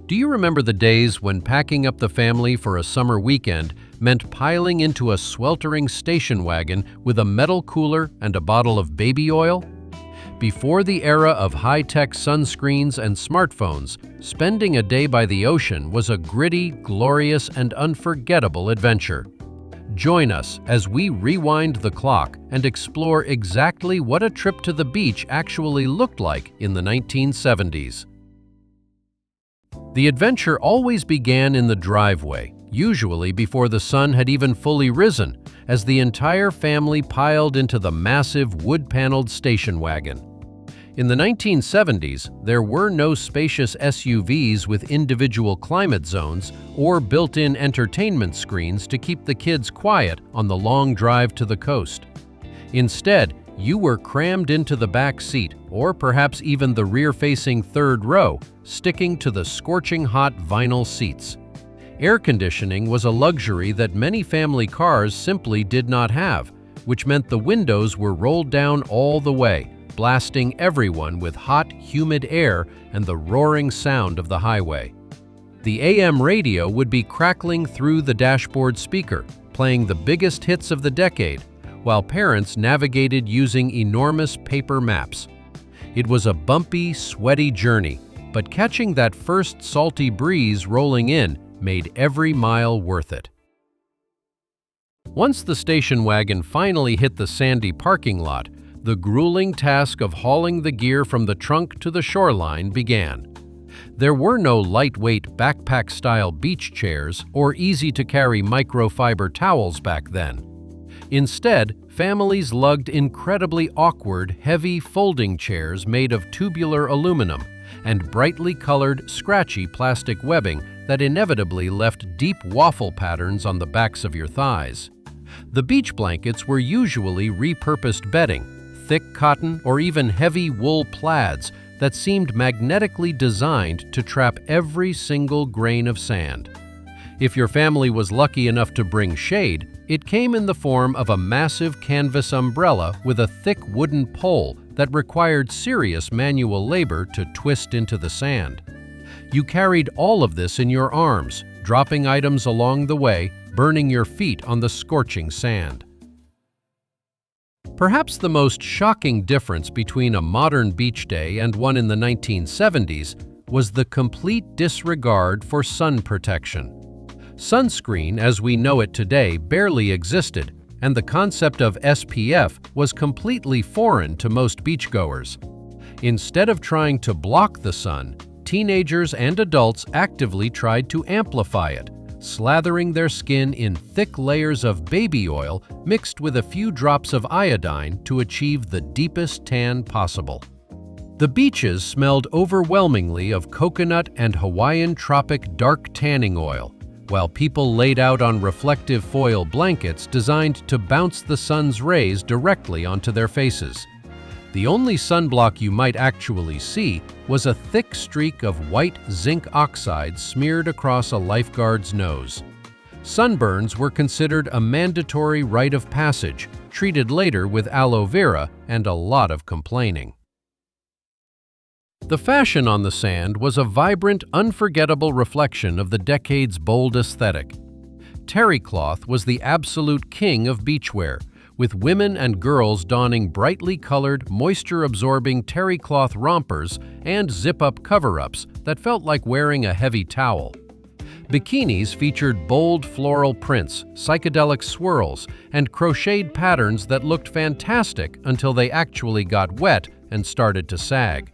Do you remember the days when packing up the family for a summer weekend meant piling into a sweltering station wagon with a metal cooler and a bottle of baby oil? Before the era of high-tech sunscreens and smartphones, spending a day by the ocean was a gritty, glorious, and unforgettable adventure. Join us as we rewind the clock and explore exactly what a trip to the beach actually looked like in the 1970s. The adventure always began in the driveway, usually before the sun had even fully risen, as the entire family piled into the massive wood-paneled station wagon. In the 1970s, there were no spacious SUVs with individual climate zones or built-in entertainment screens to keep the kids quiet on the long drive to the coast. Instead, you were crammed into the back seat, or perhaps even the rear-facing third row, sticking to the scorching hot vinyl seats. Air conditioning was a luxury that many family cars simply did not have, which meant the windows were rolled down all the way, blasting everyone with hot, humid air and the roaring sound of the highway. The AM radio would be crackling through the dashboard speaker, playing the biggest hits of the decade, while parents navigated using enormous paper maps. It was a bumpy, sweaty journey, but catching that first salty breeze rolling in made every mile worth it. Once the station wagon finally hit the sandy parking lot, the grueling task of hauling the gear from the trunk to the shoreline began. There were no lightweight backpack-style beach chairs or easy-to-carry microfiber towels back then. Instead, families lugged incredibly awkward, heavy folding chairs made of tubular aluminum and brightly colored, scratchy plastic webbing that inevitably left deep waffle patterns on the backs of your thighs. The beach blankets were usually repurposed bedding, thick cotton or even heavy wool plaids that seemed magnetically designed to trap every single grain of sand. If your family was lucky enough to bring shade, it came in the form of a massive canvas umbrella with a thick wooden pole that required serious manual labor to twist into the sand. You carried all of this in your arms, dropping items along the way, burning your feet on the scorching sand. Perhaps the most shocking difference between a modern beach day and one in the 1970s was the complete disregard for sun protection. Sunscreen, as we know it today, barely existed, and the concept of SPF was completely foreign to most beachgoers. Instead of trying to block the sun, teenagers and adults actively tried to amplify it, slathering their skin in thick layers of baby oil mixed with a few drops of iodine to achieve the deepest tan possible. The beaches smelled overwhelmingly of coconut and Hawaiian tropic dark tanning oil, while people laid out on reflective foil blankets designed to bounce the sun's rays directly onto their faces. The only sunblock you might actually see was a thick streak of white zinc oxide smeared across a lifeguard's nose. Sunburns were considered a mandatory rite of passage, treated later with aloe vera and a lot of complaining. The fashion on the sand was a vibrant, unforgettable reflection of the decade's bold aesthetic. Terry cloth was the absolute king of beachwear, with women and girls donning brightly colored, moisture-absorbing terry cloth rompers and zip-up cover-ups that felt like wearing a heavy towel. Bikinis featured bold floral prints, psychedelic swirls, and crocheted patterns that looked fantastic until they actually got wet and started to sag.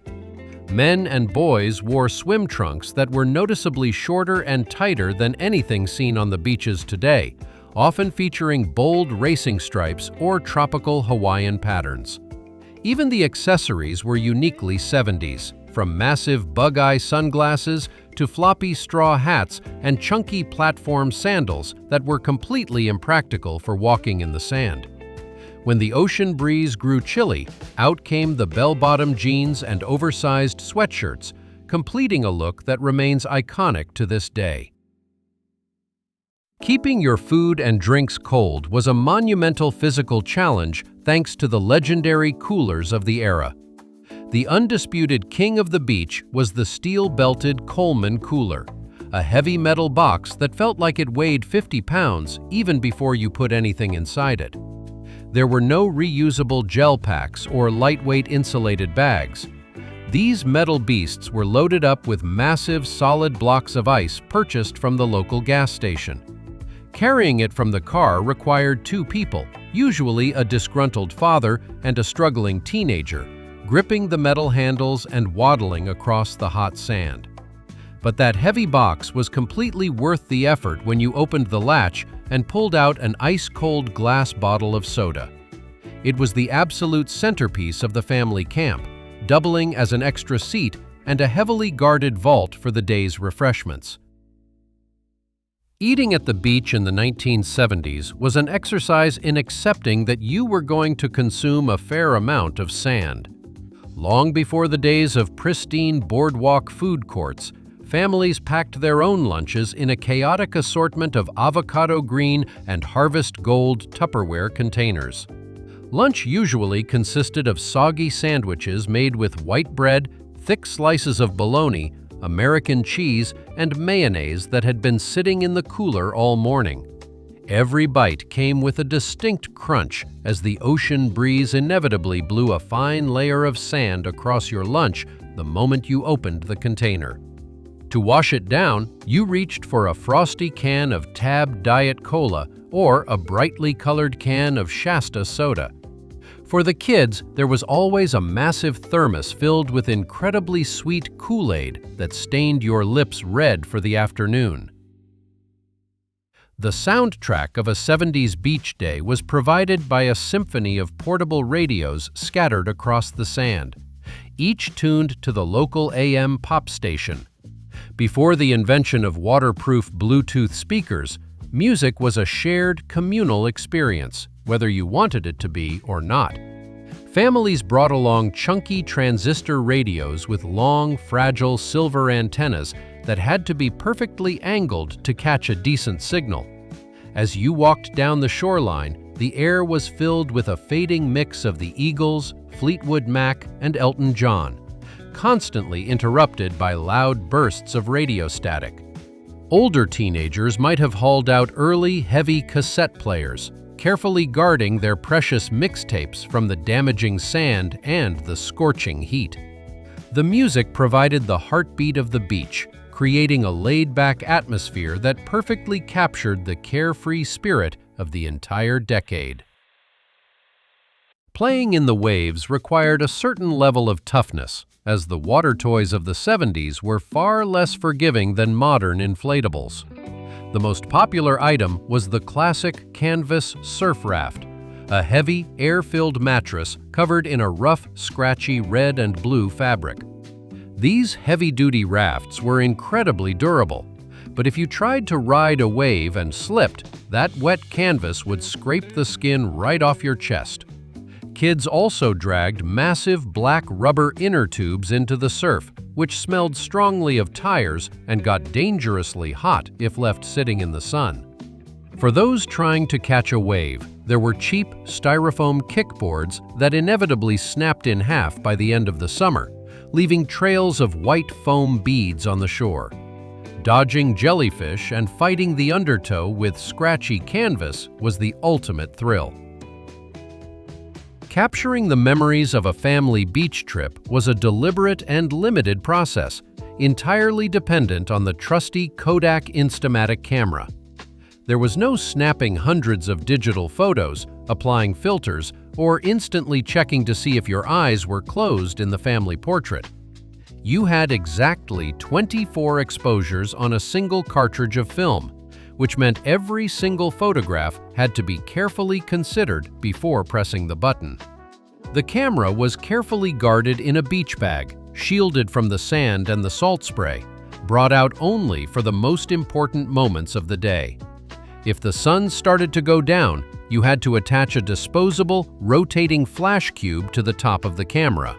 Men and boys wore swim trunks that were noticeably shorter and tighter than anything seen on the beaches today, often featuring bold racing stripes or tropical Hawaiian patterns. Even the accessories were uniquely 70s, from massive bug-eye sunglasses to floppy straw hats and chunky platform sandals that were completely impractical for walking in the sand. When the ocean breeze grew chilly, out came the bell-bottom jeans and oversized sweatshirts, completing a look that remains iconic to this day. Keeping your food and drinks cold was a monumental physical challenge thanks to the legendary coolers of the era. The undisputed king of the beach was the steel-belted Coleman cooler, a heavy metal box that felt like it weighed 50 pounds even before you put anything inside it. There were no reusable gel packs or lightweight insulated bags. These metal beasts were loaded up with massive solid blocks of ice purchased from the local gas station. Carrying it from the car required two people, usually a disgruntled father and a struggling teenager, gripping the metal handles and waddling across the hot sand. But that heavy box was completely worth the effort when you opened the latch and pulled out an ice-cold glass bottle of soda. It was the absolute centerpiece of the family camp, doubling as an extra seat and a heavily guarded vault for the day's refreshments. Eating at the beach in the 1970s was an exercise in accepting that you were going to consume a fair amount of sand. Long before the days of pristine boardwalk food courts, families packed their own lunches in a chaotic assortment of avocado green and harvest gold Tupperware containers. Lunch usually consisted of soggy sandwiches made with white bread, thick slices of bologna, American cheese, and mayonnaise that had been sitting in the cooler all morning. Every bite came with a distinct crunch as the ocean breeze inevitably blew a fine layer of sand across your lunch the moment you opened the container. To wash it down, you reached for a frosty can of Tab Diet Cola or a brightly colored can of Shasta soda. For the kids, there was always a massive thermos filled with incredibly sweet Kool-Aid that stained your lips red for the afternoon. The soundtrack of a 70s beach day was provided by a symphony of portable radios scattered across the sand, each tuned to the local AM pop station. Before the invention of waterproof Bluetooth speakers, music was a shared, communal experience, whether you wanted it to be or not. Families brought along chunky transistor radios with long, fragile silver antennas that had to be perfectly angled to catch a decent signal. As you walked down the shoreline, the air was filled with a fading mix of the Eagles, Fleetwood Mac, and Elton John, constantly interrupted by loud bursts of radio static. Older teenagers might have hauled out early, heavy cassette players, carefully guarding their precious mixtapes from the damaging sand and the scorching heat. The music provided the heartbeat of the beach, creating a laid-back atmosphere that perfectly captured the carefree spirit of the entire decade. Playing in the waves required a certain level of toughness, as the water toys of the 70s were far less forgiving than modern inflatables. The most popular item was the classic canvas surf raft, a heavy, air-filled mattress covered in a rough, scratchy red and blue fabric. These heavy-duty rafts were incredibly durable, but if you tried to ride a wave and slipped, that wet canvas would scrape the skin right off your chest. Kids also dragged massive black rubber inner tubes into the surf, which smelled strongly of tires and got dangerously hot if left sitting in the sun. For those trying to catch a wave, there were cheap styrofoam kickboards that inevitably snapped in half by the end of the summer, leaving trails of white foam beads on the shore. Dodging jellyfish and fighting the undertow with scratchy canvas was the ultimate thrill. Capturing the memories of a family beach trip was a deliberate and limited process, entirely dependent on the trusty Kodak Instamatic camera. There was no snapping hundreds of digital photos, applying filters, or instantly checking to see if your eyes were closed in the family portrait. You had exactly 24 exposures on a single cartridge of film, which meant every single photograph had to be carefully considered before pressing the button. The camera was carefully guarded in a beach bag, shielded from the sand and the salt spray, brought out only for the most important moments of the day. If the sun started to go down, you had to attach a disposable, rotating flash cube to the top of the camera.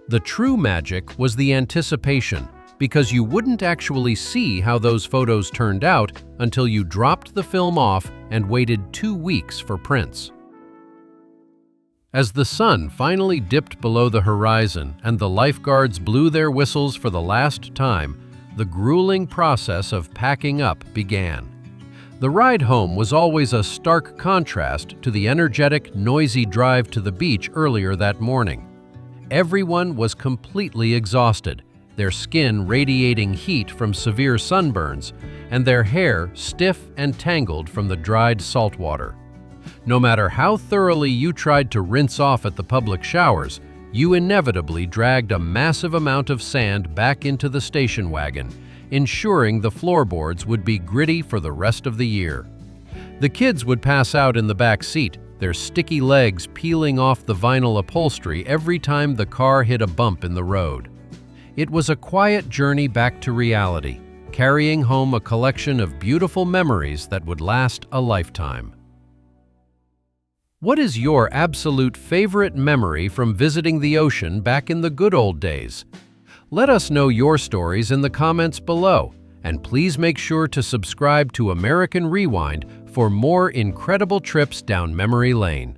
The true magic was the anticipation, because you wouldn't actually see how those photos turned out until you dropped the film off and waited 2 weeks for prints. As the sun finally dipped below the horizon and the lifeguards blew their whistles for the last time, the grueling process of packing up began. The ride home was always a stark contrast to the energetic, noisy drive to the beach earlier that morning. Everyone was completely exhausted, their skin radiating heat from severe sunburns, and their hair stiff and tangled from the dried salt water. No matter how thoroughly you tried to rinse off at the public showers, you inevitably dragged a massive amount of sand back into the station wagon, ensuring the floorboards would be gritty for the rest of the year. The kids would pass out in the back seat, their sticky legs peeling off the vinyl upholstery every time the car hit a bump in the road. It was a quiet journey back to reality, carrying home a collection of beautiful memories that would last a lifetime. What is your absolute favorite memory from visiting the ocean back in the good old days? Let us know your stories in the comments below, and please make sure to subscribe to American Rewind for more incredible trips down memory lane.